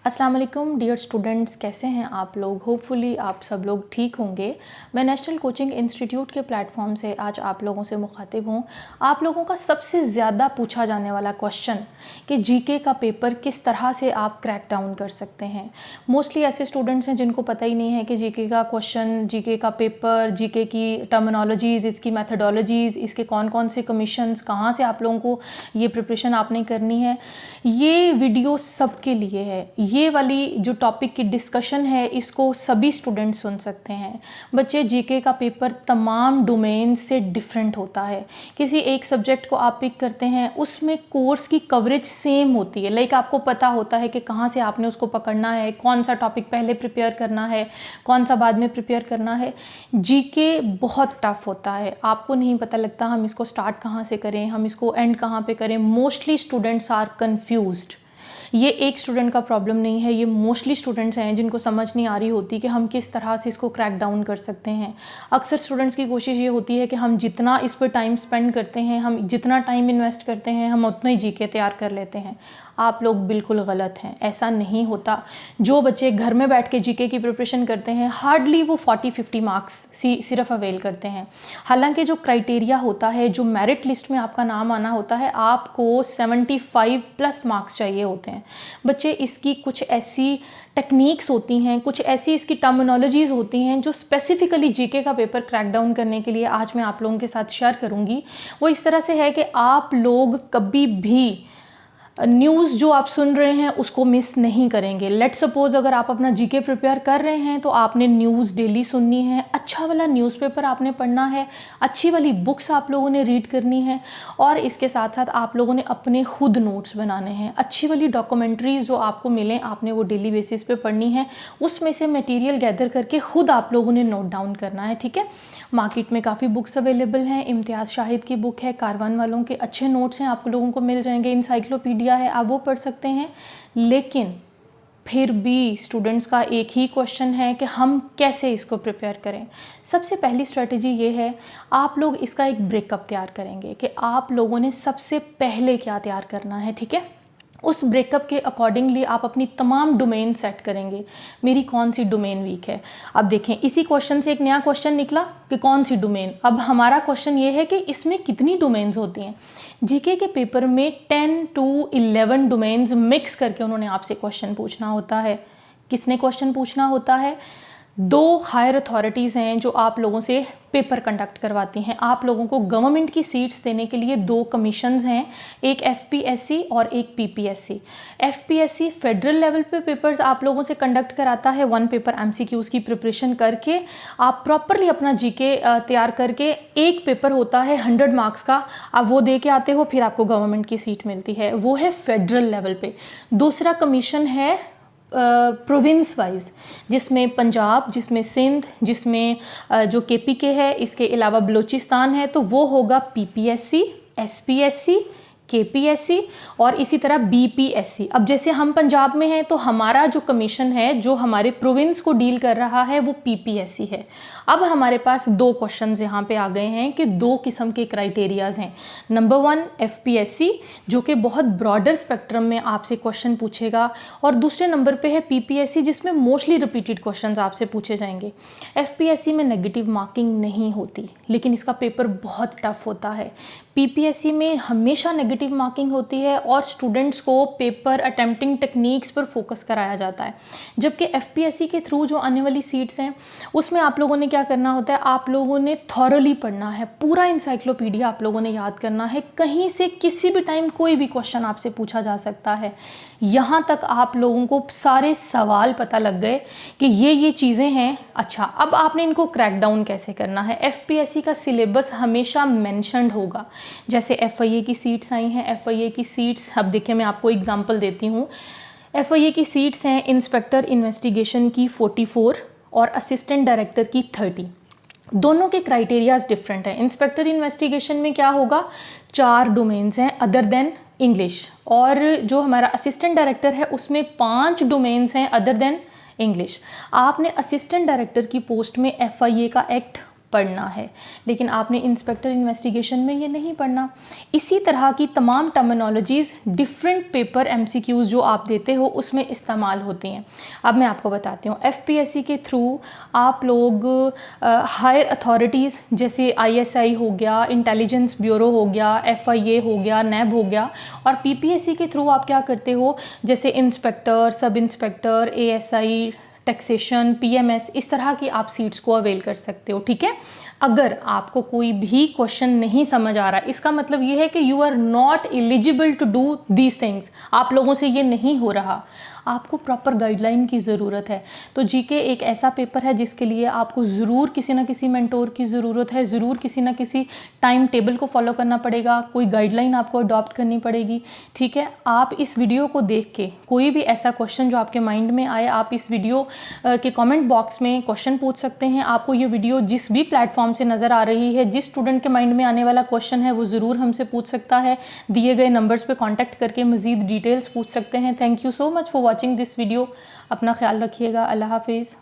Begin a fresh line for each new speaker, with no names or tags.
अस्सलाम वालेकुम dear students, कैसे हैं आप लोग। होपफुली आप सब लोग ठीक होंगे। मैं नेशनल कोचिंग इंस्टीट्यूट के प्लेटफॉर्म से आज आप लोगों से मुखातिब हूँ। आप लोगों का सबसे ज़्यादा पूछा जाने वाला क्वेश्चन कि जीके का पेपर किस तरह से आप क्रैक डाउन कर सकते हैं। मोस्टली ऐसे स्टूडेंट्स हैं जिनको पता ही नहीं है कि जीके का क्वेश्चन, जीके का पेपर, जीके की टर्मिनोलॉजीज़, इसकी मैथडोलॉजीज़, इसके कौन कौन से कमीशंस, कहाँ से आप लोगों को ये प्रिपरेशन आपने करनी है। ये वीडियो सबके लिए है। ये वाली जो टॉपिक की डिस्कशन है इसको सभी स्टूडेंट सुन सकते हैं। बच्चे, जीके का पेपर तमाम डोमेन से डिफरेंट होता है। किसी एक सब्जेक्ट को आप पिक करते हैं, उसमें कोर्स की कवरेज सेम होती है। लाइक आपको पता होता है कि कहाँ से आपने उसको पकड़ना है, कौन सा टॉपिक पहले प्रिपेयर करना है, कौन सा बाद में प्रिपेयर करना है। जीके बहुत टफ होता है, आपको नहीं पता लगता हम इसको स्टार्ट कहाँ से करें, हम इसको एंड कहाँ पे करें। Mostly students are confused. ये एक स्टूडेंट का प्रॉब्लम नहीं है, ये मोस्टली स्टूडेंट्स हैं जिनको समझ नहीं आ रही होती कि हम किस तरह से इसको क्रैक डाउन कर सकते हैं। अक्सर स्टूडेंट्स की कोशिश ये होती है कि हम जितना इस पर टाइम स्पेंड करते हैं, हम जितना टाइम इन्वेस्ट करते हैं, हम उतना ही जीके तैयार कर लेते हैं। आप लोग बिल्कुल गलत हैं, ऐसा नहीं होता। जो बच्चे घर में बैठ के जीके की प्रिपरेशन करते हैं, हार्डली वो 40-50 मार्क्स सिर्फ अवेल करते हैं। हालांकि जो क्राइटेरिया होता है, जो मेरिट लिस्ट में आपका नाम आना होता है, आपको 75+ मार्क्स चाहिए होते हैं। बच्चे, इसकी कुछ ऐसी टेक्निक्स होती हैं, कुछ ऐसी इसकी टर्मिनोलॉजीज़ होती हैं जो स्पेसिफिकली जीके का पेपर क्रैक डाउन करने के लिए आज मैं आप लोगों के साथ शेयर करूंगी। वो इस तरह से है कि आप लोग कभी भी न्यूज़ जो आप सुन रहे हैं उसको मिस नहीं करेंगे। लेट सपोज अगर आप अपना जीके प्रिपेयर कर रहे हैं तो आपने न्यूज़ डेली सुननी है, अच्छा वाला न्यूज़पेपर आपने पढ़ना है, अच्छी वाली बुक्स आप लोगों ने रीड करनी है, और इसके साथ साथ आप लोगों ने अपने खुद नोट्स बनाने हैं। अच्छी वाली डॉक्यूमेंट्रीज़ जो आपको मिलें आपने वो डेली बेसिस पे पढ़नी है, उसमें से मटेरियल गैदर करके खुद आप लोगों ने नोट डाउन करना है। ठीक है, मार्केट में काफ़ी बुक्स अवेलेबल हैं। इम्तियाज़ शाहिद की बुक है, कारवान वालों के अच्छे नोट्स हैं, आप लोगों को मिल जाएंगे। इंसाइक्लोपीडिया है, आप वो पढ़ सकते हैं। लेकिन फिर भी स्टूडेंट्स का एक ही क्वेश्चन है कि हम कैसे इसको प्रिपेयर करें। सबसे पहली स्ट्रेटजी ये है, आप लोग इसका एक ब्रेकअप तैयार करेंगे कि आप लोगों ने सबसे पहले क्या तैयार करना है। ठीक है, उस ब्रेकअप के अकॉर्डिंगली आप अपनी तमाम डोमेन सेट करेंगे। मेरी कौन सी डोमेन वीक है। अब देखें, इसी क्वेश्चन से एक नया क्वेश्चन निकला कि कौन सी डोमेन। अब हमारा क्वेश्चन ये है कि इसमें कितनी डोमेन्स होती हैं। जीके के पेपर में 10 to 11 डोमेन्स मिक्स करके उन्होंने आपसे क्वेश्चन पूछना होता है। किसने क्वेश्चन पूछना होता है? 2 हायर अथॉरिटीज़ हैं जो आप लोगों से पेपर कंडक्ट करवाती हैं। आप लोगों को गवर्नमेंट की सीट्स देने के लिए 2 कमीशंस हैं, एक एफपीएससी और एक पीपीएससी। एफपीएससी फेडरल लेवल पे पेपर्स आप लोगों से कंडक्ट कराता है। 1 पेपर एमसीक्यूज़ की प्रिपरेशन करके आप प्रॉपरली अपना जीके तैयार करके, एक पेपर होता है 100 मार्क्स का, आप वो दे के आते हो, फिर आपको गवर्नमेंट की सीट मिलती है। वो है फेडरल लेवल पे। दूसरा कमीशन है प्रोविंस वाइज, जिसमें पंजाब, जिसमें सिंध, जिसमें जो केपीके है, इसके अलावा बलूचिस्तान है, तो वो होगा पीपीएससी, एसपीएससी, केपीएससी और इसी तरह बीपीएससी। अब जैसे हम पंजाब में हैं तो हमारा जो कमीशन है जो हमारे प्रोविंस को डील कर रहा है वो पीपीएससी है। अब हमारे पास 2 क्वेश्चंस यहाँ पे आ गए हैं कि 2 किस्म के क्राइटेरियाज हैं। नंबर 1 एफपीएससी, जो कि बहुत ब्रॉडर स्पेक्ट्रम में आपसे क्वेश्चन पूछेगा, और दूसरे नंबर पे है पीपीएससी जिसमें मोस्टली रिपीटेड क्वेश्चंस आपसे पूछे जाएंगे। एफपीएससी में नेगेटिव मार्किंग नहीं होती, लेकिन इसका पेपर बहुत टफ होता है। पीपीएससी में हमेशा नेगेटिव मार्किंग होती है और स्टूडेंट्स को पेपर अटेम्प्टिंग टेक्निक्स पर फोकस कराया जाता है। जबकि एफपीएससी के थ्रू जो आने वाली सीट्स हैं उसमें आप लोगों ने क्या करना होता है, आप लोगों ने थॉरली पढ़ना है, पूरा इंसाइक्लोपीडिया आप लोगों ने याद करना है। कहीं से किसी भी टाइम कोई भी क्वेश्चन आपसे पूछा जा सकता है। यहाँ तक आप लोगों को सारे सवाल पता लग गए कि ये चीज़ें हैं। अच्छा, अब आपने इनको क्रैक डाउन कैसे करना है। एफपीएससी का सिलेबस हमेशा मेंशन्ड होगा। जैसे एफआईए की सीट्स आई हैं, एफआईए की सीट्स, अब देखिए मैं आपको एग्जांपल देती हूँ। एफआईए की सीट्स हैं इंस्पेक्टर इन्वेस्टिगेशन की 44 और असिस्टेंट डायरेक्टर की 30। दोनों के क्राइटेरियाज डिफरेंट हैं। इंस्पेक्टर इन्वेस्टिगेशन में क्या होगा, 4 डोमेन्स हैं अदर देन इंग्लिश, और जो हमारा असिस्टेंट डायरेक्टर है उसमें 5 डोमेन्स हैं अदर देन इंग्लिश। आपने असिस्टेंट डायरेक्टर की पोस्ट में एफआईए का एक्ट पढ़ना है, लेकिन आपने इंस्पेक्टर इन्वेस्टिगेशन में ये नहीं पढ़ना। इसी तरह की तमाम टर्मिनोलॉजीज़ डिफरेंट पेपर एमसीक्यूज़ जो आप देते हो उसमें इस्तेमाल होती हैं। अब मैं आपको बताती हूँ, एफपीएससी के थ्रू आप लोग हायर अथॉरिटीज़ जैसे आईएसआई हो गया, इंटेलिजेंस ब्यूरो हो गया, एफआईए हो गया, नैब हो गया, और पीपीएससी के थ्रू आप क्या करते हो, जैसे inspector, sub inspector, ASI, taxation, PMS, इस तरह की आप सीट्स को अवेल कर सकते हो। ठीक है, अगर आपको कोई भी क्वेश्चन नहीं समझ आ रहा, इसका मतलब ये है कि you are not eligible to do these things, आप लोगों से ये नहीं हो रहा, आपको प्रॉपर गाइडलाइन की ज़रूरत है। तो जीके एक ऐसा पेपर है जिसके लिए आपको ज़रूर किसी ना किसी मेंटोर की ज़रूरत है, ज़रूर किसी ना किसी टाइम टेबल को फॉलो करना पड़ेगा, कोई गाइडलाइन आपको अडॉप्ट करनी पड़ेगी। ठीक है, आप इस वीडियो को देख के कोई भी ऐसा क्वेश्चन जो आपके माइंड में आए, आप इस वीडियो के कमेंट बॉक्स में क्वेश्चन पूछ सकते हैं। आपको ये वीडियो जिस भी प्लेटफॉर्म से नज़र आ रही है, जिस स्टूडेंट के माइंड में आने वाला क्वेश्चन है वो ज़रूर हमसे पूछ सकता है। दिए गए नंबर्स पे कांटेक्ट करके मज़ीद डिटेल्स पूछ सकते हैं। Thank you so much for watching this video. अपना ख्याल रखिएगा। अल्लाह हाफिज़।